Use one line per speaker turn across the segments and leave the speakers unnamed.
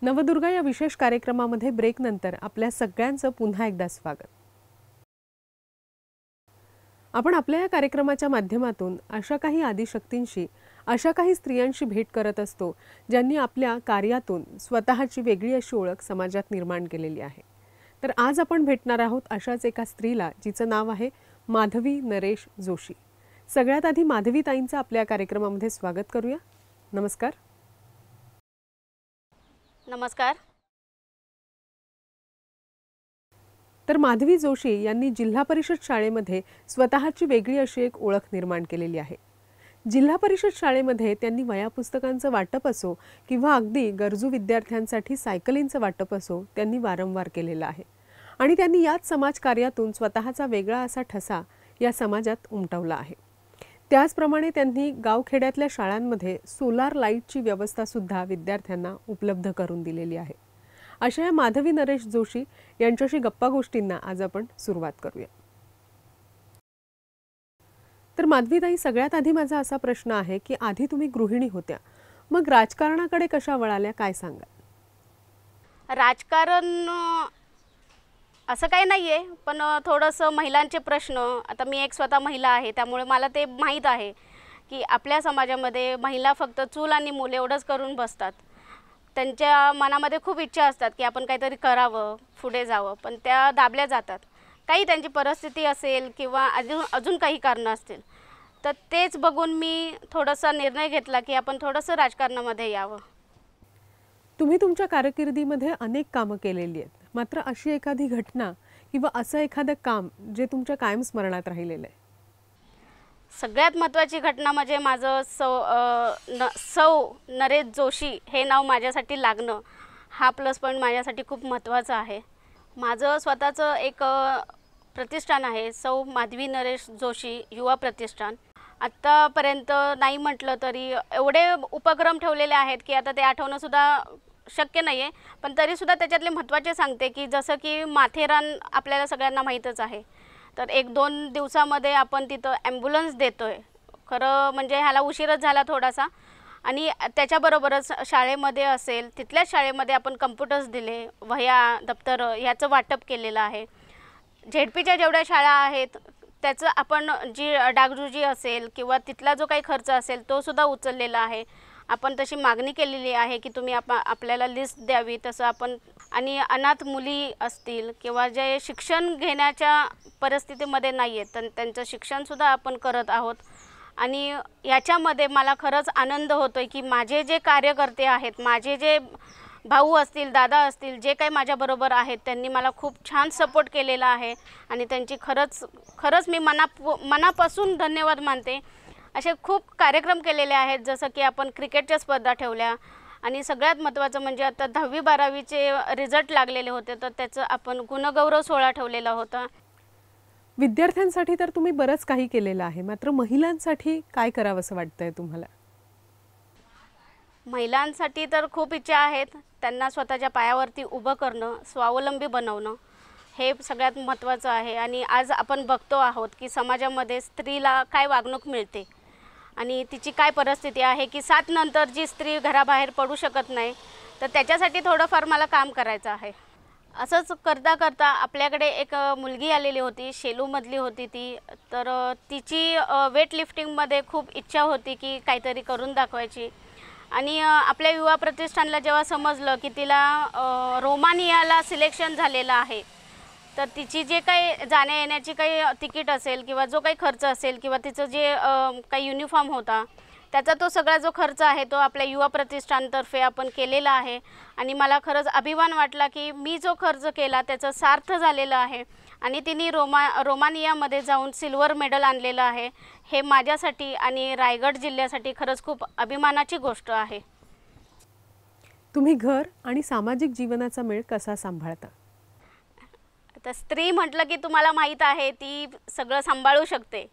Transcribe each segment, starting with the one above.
नवदुर्गा या विशेष कार्यक्रमामध्ये ब्रेक नंतर आपल्या सगळ्यांचं पुन्हा एकदा स्वागत। आपण आपल्या या कार्यक्रमाच्या माध्यमातून अशा काही आदिशक्तींशी, अशा काही स्त्रियांशी भेट करत असतो ज्यांनी आपल्या कार्यातून स्वतःची वेगळी अशी ओळख समाजात निर्माण केलेली आहे। तर आज आपण भेटणार आहोत अशाच एका स्त्रीला जिचं नाव आहे माधवी नरेश जोशी। सगळ्यात आधी माधवी ताईंचं आपल्या कार्यक्रमामध्ये स्वागत करूया। नमस्कार।
नमस्कार।
तर माधवी जोशी यांनी जिल्हा परिषद शाळेमध्ये स्वतःची वेगळी अशी एक ओळख निर्माण केलेली आहे। जिल्हा परिषद शाळेमध्ये त्यांनी वह्या पुस्तकांचं वाटप असो किंवा अगदी गरजू विद्यार्थ्यांसाठी सायकलींचं वाटप असो त्यांनी वारंवार केलेलं आहे आणि त्यांनी याच समाजकार्यातून स्वतःचा वेगळा असा ठसा या समाजात उमटवला आहे। त्याचप्रमाणे त्यांनी गावखेड्यातल्या शाळांमध्ये सोलार लाईटची व्यवस्था सुद्धा विद्यार्थ्यांना उपलब्ध करून दिलेली आहे। अशा या माधवी नरेश जोशी यांच्याशी गप्पा गोष्टींना आज आपण सुरुवात करूया। तर माधवी ताई, सगळ्यात आधी माझा असा प्रश्न आहे की आधी तुम्ही गृहिणी होत्या, मग राजकारणाकडे कशा वळाल्या, काय सांगाल?
राजकारण असं काही नाहीये, पण थोडंसं महिलांचे प्रश्न, आता मी एक स्वतः महिला आहे त्यामुळे मला ते माहीत आहे की आपल्या समाजामध्ये महिला फक्त चूल आणि मूल एवढंच करून बसतात। त्यांच्या मनामध्ये खूप इच्छा असतात की आपण काहीतरी करावं, पुढे जावं, पण त्या दाबल्या जातात। काही त्यांची परिस्थिती असेल किंवा अजून काही कारणं असतील, तर तेच बघून मी थोडासा निर्णय घेतला की आपण थोडंसं राजकारणामध्ये यावं।
तुम्ही तुमच्या कारकिर्दीमध्ये अनेक कामं केलेली आहेत, मात्र अशी एखादी घटना किंवा असं एखादं काम जे तुमच्या कायम स्मरणात राहिलेलं आहे?
सगळ्यात महत्त्वाची घटना म्हणजे माझं सौ नरेश जोशी हे नाव माझ्यासाठी लागणं, हा प्लस पॉईंट माझ्यासाठी खूप महत्त्वाचा आहे। माझं स्वतःचं एक प्रतिष्ठान आहे, सौ माधवी नरेश जोशी युवा प्रतिष्ठान। आत्तापर्यंत नाही म्हटलं तरी एवढे उपक्रम ठेवलेले आहेत की आता ते आठवणंसुद्धा शक्य नाही आहे, पण तरीसुद्धा त्याच्यातले महत्त्वाचे सांगते की जसं की माथेरान आपल्याला सगळ्यांना माहीतच आहे, तर 1-2 दिवसामध्ये आपण तिथं ॲम्ब्युलन्स देतो आहे। खरं म्हणजे ह्याला उशीरच झाला थोडासा, आणि त्याच्याबरोबरच शाळेमध्ये असेल तिथल्याच शाळेमध्ये आपण कम्प्युटर्स दिले, वह्या दप्तरं ह्याचं वाटप केलेलं आहे। झेडपीच्या जेवढ्या शाळा आहेत त्याचं आपण जी डागडुजी असेल किंवा तिथला जो काही खर्च असेल तो सुद्धा उचललेला आहे। आपण तशी मागणी केलेली आहे की तुम्ही आपल्याला लिस्ट द्यावी, तसं आपण, आणि अनाथ मुली असतील किंवा जे शिक्षण घेण्याच्या परिस्थितीमध्ये नाही आहेत तर त्यांचं शिक्षणसुद्धा आपण करत आहोत। आणि याच्यामध्ये मला खरंच आनंद होतो आहे की माझे जे कार्यकर्ते आहेत, माझे जे भाऊ असतील, दादा असतील, जे काही माझ्याबरोबर आहेत, त्यांनी मला खूप छान सपोर्ट केलेला आहे आणि त्यांची खरंच मी मनापासून धन्यवाद मानते। असे खूप कार्यक्रम केलेले आहेत, जसं की आपण क्रिकेटच्या स्पर्धा ठेवल्या, आणि सगळ्यात महत्त्वाचं म्हणजे आता 10वी-12वीचे रिझल्ट लागलेले होते तर त्याचं आपण गुणगौरव सोहळा ठेवलेला होता।
विद्यार्थ्यांसाठी तर तुम्ही बरंच काही केलेलं आहे, मात्र महिलांसाठी काय करावं असं वाटतंय तुम्हाला?
महिलांसाठी तर खूप इच्छा आहेत, त्यांना स्वतःच्या पायावरती उभं करणं, स्वावलंबी बनवणं हे सगळ्यात महत्त्वाचं आहे। आणि आज आपण बघतो आहोत की समाजामध्ये स्त्रीला काय वागणूक मिळते आणि तिची काय परिस्थिती आहे की 7 नंतर जी स्त्री घराबाहेर पडू शकत नाही, तर त्याच्यासाठी थोडंफार मला काम करायचं आहे। असंच करता करता आपल्याकडे एक मुलगी आलेली होती, शेलूमधली होती ती, तर तिची वेट लिफ्टिंगमध्ये खूप इच्छा होती की काहीतरी करून दाखवायची। आणि आपल्या युवा प्रतिष्ठानला जेव्हा समजलं की तिला रोमानियाला सिलेक्शन झालेलं आहे, तर तिची जे काही जाण्या येण्याची काही तिकीट असेल किंवा जो काही खर्च असेल किंवा तिचं जे काही युनिफॉर्म होता त्याचा तो सगळा जो खर्च आहे तो आपल्या युवा प्रतिष्ठानतर्फे आपण केलेला आहे। आणि मला खरंच अभिमान वाटला की मी जो खर्च केला त्याचं सार्थ झालेलं आहे आणि तिने रोमानियामध्ये जाऊन सिल्वर मेडल आणलेलं आहे। हे माझ्यासाठी आणि रायगड जिल्ह्यासाठी खरंच खूप अभिमानाची गोष्ट आहे।
तुम्ही घर आणि सामाजिक जीवनाचा मेळ कसा सांभाळता?
आता स्त्री म्हटलं की तुम्हाला माहीत आहे ती सगळं सांभाळू शकते,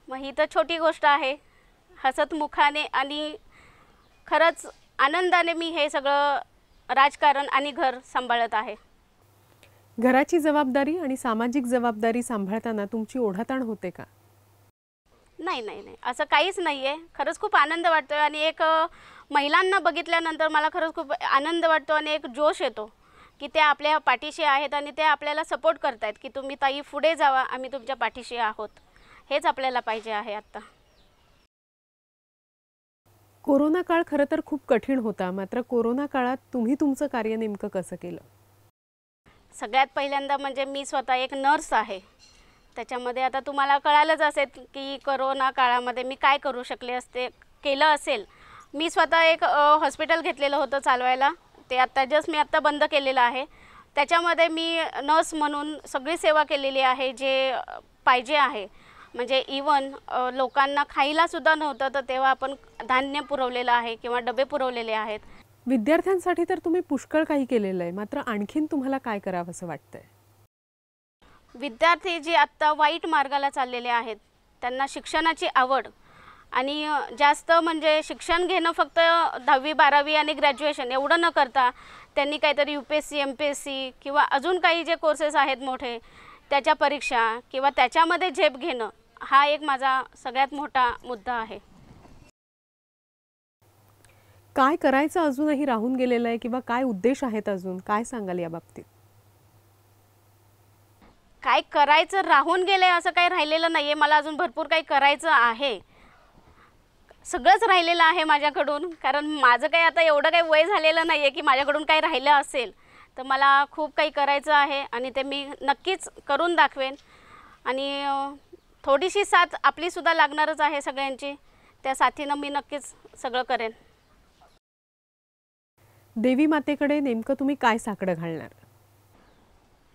मग ही तर छोटी गोष्ट आहे। हसत मुखाने आणि खरंच आनंदाने मी हे सगळं राजकारण आणि घर सांभाळत आहे।
घराची जबाबदारी आणि सामाजिक जबाबदारी सांभाळताना तुमची ओढाताण होते का?
नाही नाही नाही, असं काहीच नाही आहे. खरंच खूप आनंद वाटतो आणि एक महिलांना बघितल्यानंतर मला खरंच खूप आनंद वाटतो आणि एक जोश येतो की ते आपल्या पाठीशी आहेत आणि ते आपल्याला सपोर्ट करत आहेत की तुम्ही ताई पुढे जावा, आम्ही तुमच्या पाठीशी आहोत. हेच आपल्याला पाहिजे आहे आत्ता.
कोरोना काळ खरं तर खूप कठीण होता, मात्र कोरोना काळात तुम्ही तुमचं कार्य नेमकं कसं केलं?
सगळ्यात पहिल्यांदा म्हणजे मी स्वतः एक नर्स आहे. त्याच्यामध्ये आता तुम्हाला कळालंच असेल की कोरोना काळामध्ये मी काय करू शकले असते, केलं असेल. मी स्वतः एक हॉस्पिटल घेतलेलं होतं चालवायला. ते आत्ता जस्ट मी आत्ता बंद केलेलं आहे. त्याच्यामध्ये मी नर्स म्हणून सगळी सेवा केलेली आहे जे पाहिजे आहे. म्हणजे इवन लोकांना खायलासुद्धा नव्हतं, तर तेव्हा आपण धान्य पुरवलेलं आहे किंवा डबे पुरवलेले आहेत.
विद्यार्थ्यांसाठी तर तुम्ही पुष्कळ काही केलेलं आहे, मात्र आणखीन तुम्हाला काय करावं असं वाटतंय?
विद्यार्थी जे आत्ता वाईट मार्गाला चाललेले आहेत त्यांना शिक्षणाची आवड आणि जास्त म्हणजे शिक्षण घेणं फक्त 10वी 12वी आणि ग्रॅज्युएशन एवढं न करता त्यांनी काहीतरी UPSC MPSC किंवा अजून काही जे कोर्सेस आहेत मोठे त्याच्या परीक्षा किंवा त्याच्यामध्ये झेप घेणं, हा एक माझा सगळ्यात मोठा मुद्दा आहे.
काय करायचं अजूनही राहून गेलेलं आहे किंवा काय उद्देश आहेत अजून, काय सांगाल या बाबतीत?
काय करायचं राहून गेलं आहे असं काही राहिलेलं नाही आहे. मला अजून भरपूर काही करायचं आहे. सगळंच राहिलेलं आहे माझ्याकडून, कारण माझं काही आता एवढं काही वय झालेलं नाही आहे की माझ्याकडून काही राहिलं असेल. तर मला खूप काही करायचं आहे आणि ते मी नक्कीच करून दाखवेन. आणि थोडीशी साथ आपलीसुद्धा लागणारच आहे सगळ्यांची. त्या साथीनं मी नक्कीच सगळं करेन.
देवी मातेकडे नेमकं तुम्ही काय साकडं घालणार?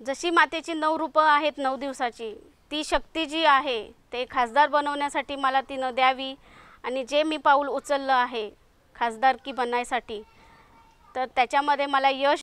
जशी मातेची 9 रूपं आहेत 9 दिवसाची, ती शक्ती जी आहे ते खासदार बनवण्यासाठी मला तिनं द्यावी. आणि जे मी पाऊल उचललं आहे खासदारकी बनायसाठी, तर त्याच्यामध्ये मला यश